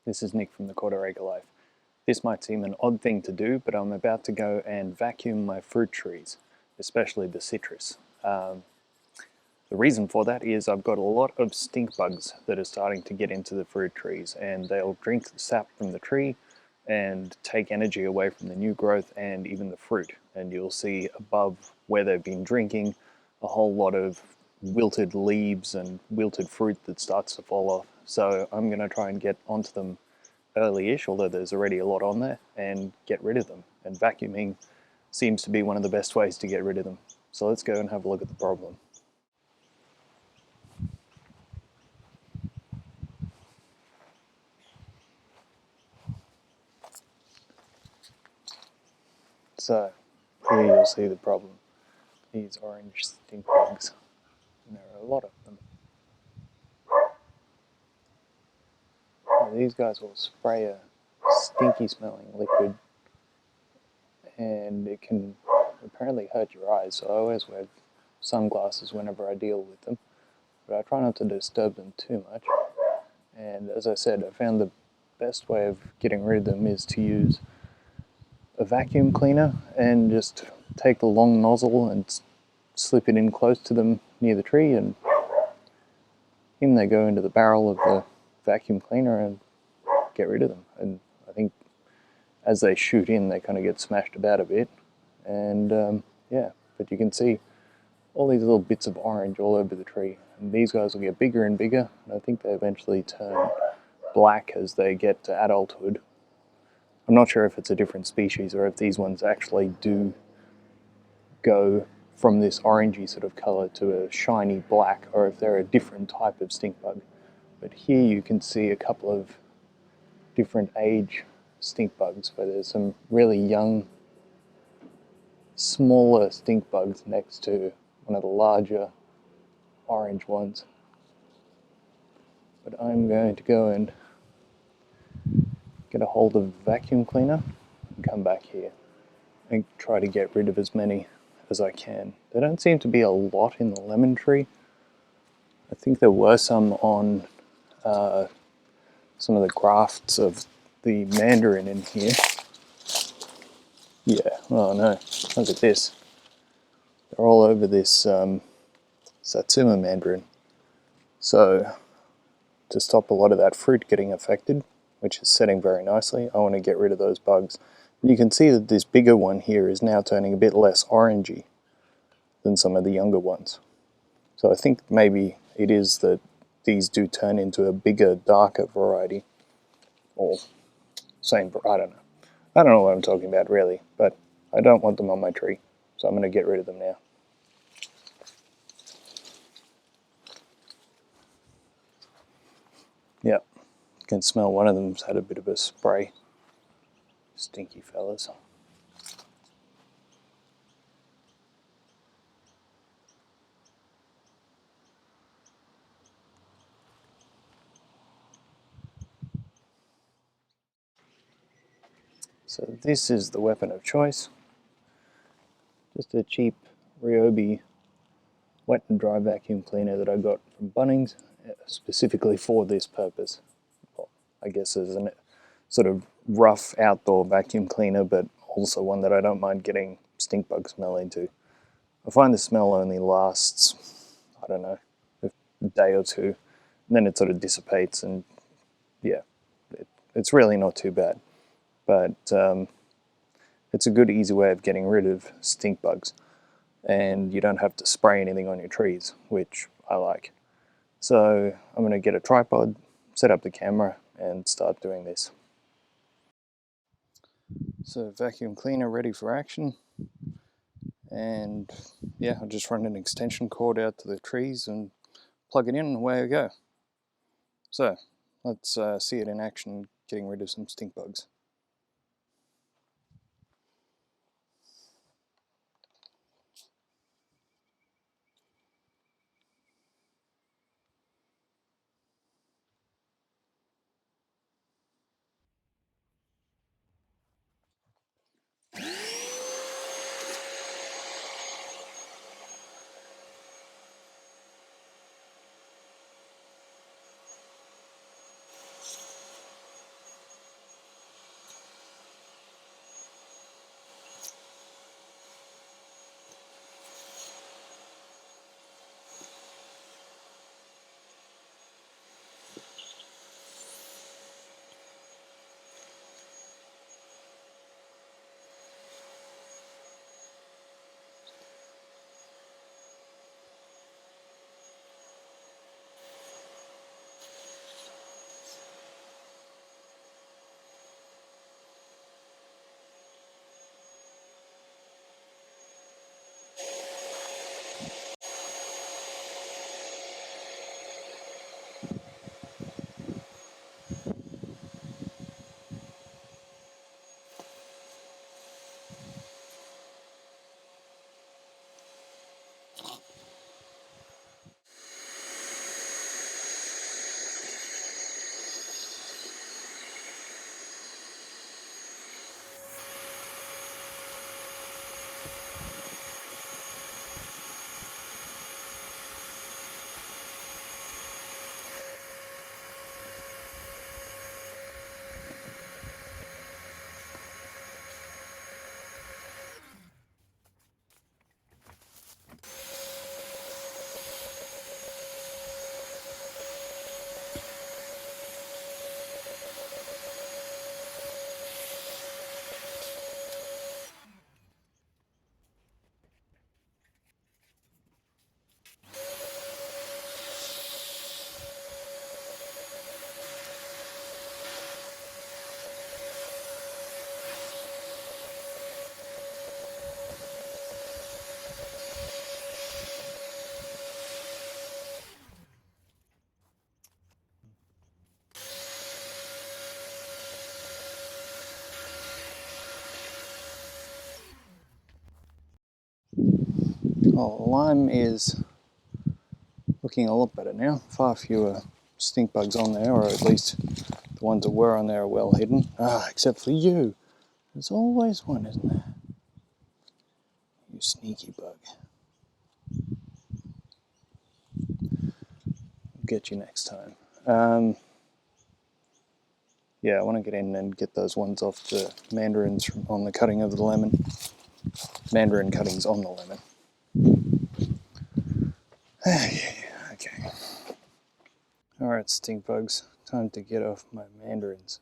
This is Nick from the Acre Life. This might seem an odd thing to do, but I'm about to go and vacuum my fruit trees, especially the citrus. The reason for that is I've got a lot of stink bugs that are starting to get into the fruit trees, and they'll drink the sap from the tree and take energy away from the new growth and even the fruit. And you'll see above where they've been drinking a whole lot of wilted leaves and wilted fruit that starts to fall off. So I'm going to try and get onto them early-ish, although there's already a lot on there, and get rid of them. And vacuuming seems to be one of the best ways to get rid of them. So let's go and have a look at the problem. So here you'll see the problem. These orange stink bugs, and there are a lot of them. Now, these guys will spray a stinky smelling liquid, and it can apparently hurt your eyes, so I always wear sunglasses whenever I deal with them, but I try not to disturb them too much. And as I said, I found the best way of getting rid of them is to use a vacuum cleaner and just take the long nozzle and slip it in close to them near the tree, and in they go into the barrel of the vacuum cleaner and get rid of them. And I think as they shoot in, they kind of get smashed about a bit, and yeah, but you can see all these little bits of orange all over the tree, and these guys will get bigger and bigger, and I think they eventually turn black as they get to adulthood. I'm not sure if it's a different species or if these ones actually do go from this orangey sort of color to a shiny black, or if they're a different type of stink bug. But here you can see a couple of different age stink bugs, where there's some really young, smaller stink bugs next to one of the larger orange ones. But I'm going to go and get a hold of a vacuum cleaner and come back here and try to get rid of as many as I can. There don't seem to be a lot in the lemon tree. I think there were some on some of the grafts of the mandarin in here. Yeah, oh no, look at this. They're all over this Satsuma mandarin. So to stop a lot of that fruit getting affected, which is setting very nicely, I want to get rid of those bugs. And you can see that this bigger one here is now turning a bit less orangey than some of the younger ones. So I think maybe it is that these do turn into a bigger, darker variety, or same, I don't know. I don't know what I'm talking about really, but I don't want them on my tree, so I'm going to get rid of them now. Yep, you can smell one of them's had a bit of a spray. Stinky fellas. So this is the weapon of choice. Just a cheap Ryobi wet and dry vacuum cleaner that I got from Bunnings, specifically for this purpose. Well, I guess as a sort of rough outdoor vacuum cleaner, but also one that I don't mind getting stink bug smell into. I find the smell only lasts, I don't know, a day or two, and then it sort of dissipates, and yeah, it's really not too bad. But it's a good, easy way of getting rid of stink bugs, and you don't have to spray anything on your trees, which I like. So I'm going to get a tripod, set up the camera, and start doing this. So vacuum cleaner ready for action, and yeah, I'll just run an extension cord out to the trees and plug it in, and away I go. So let's see it in action, getting rid of some stink bugs. Oh, the lime is looking a lot better now. Far fewer stink bugs on there, or at least the ones that were on there are well hidden. Ah, except for you. There's always one, isn't there? You sneaky bug. I'll get you next time. Yeah, I want to get in and get those ones off the mandarins on the cutting of the lemon. Mandarin cuttings on the lemon. Okay. Alright, stink bugs. Time to get off my mandarins.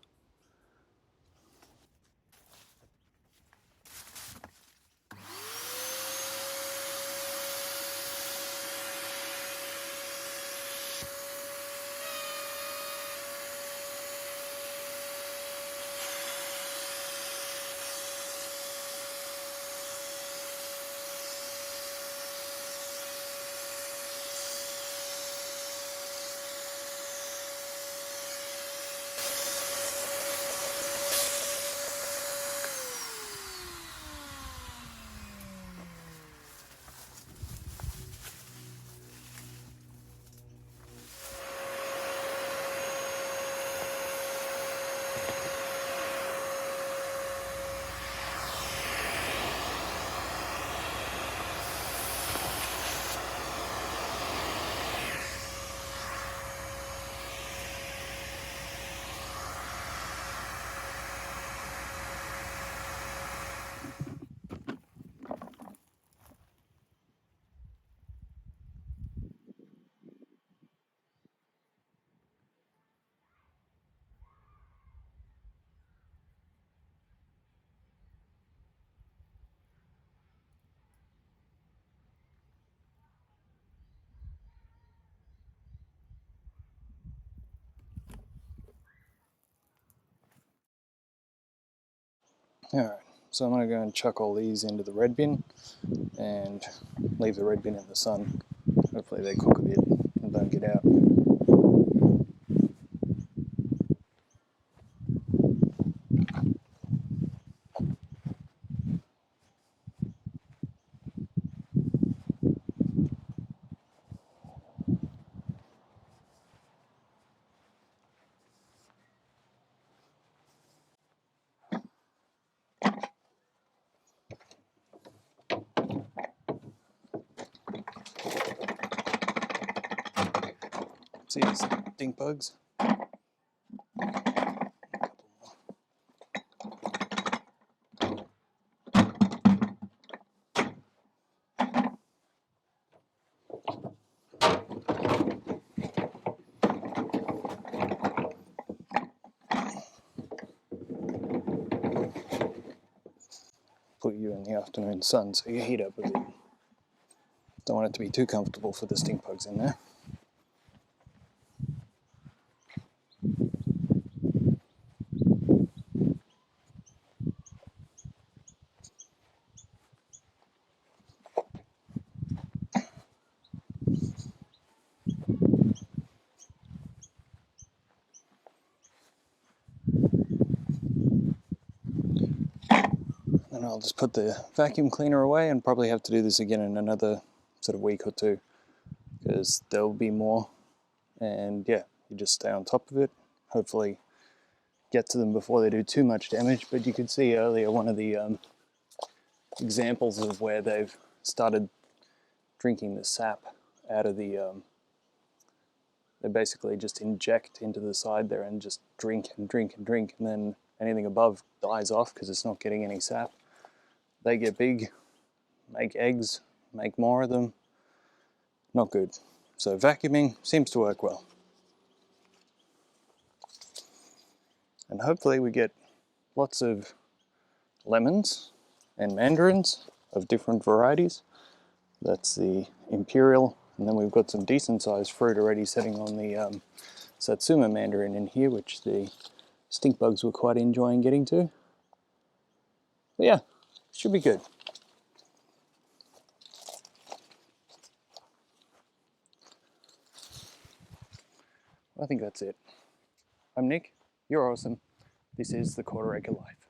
Alright, so I'm going to go and chuck all these into the red bin and leave the red bin in the sun. Hopefully they cook a bit and don't get out. See these stink bugs? Put you in the afternoon sun so you heat up a bit. Don't want it to be too comfortable for the stink bugs in there. And I'll just put the vacuum cleaner away and probably have to do this again in another sort of week or two, because there'll be more. And yeah, you just stay on top of it. Hopefully get to them before they do too much damage. But you could see earlier one of the examples of where they've started drinking the sap out of the they basically just inject into the side there and just drink and drink and drink, and then anything above dies off because it's not getting any sap. They get big, make eggs, make more of them. Not good. So vacuuming seems to work well. And hopefully we get lots of lemons and mandarins of different varieties. That's the imperial, and then we've got some decent sized fruit already sitting on the Satsuma mandarin in here, which the stink bugs were quite enjoying getting to. But yeah, should be good. I think that's it. I'm Nick, you're awesome. This is the Quarter Acre Life.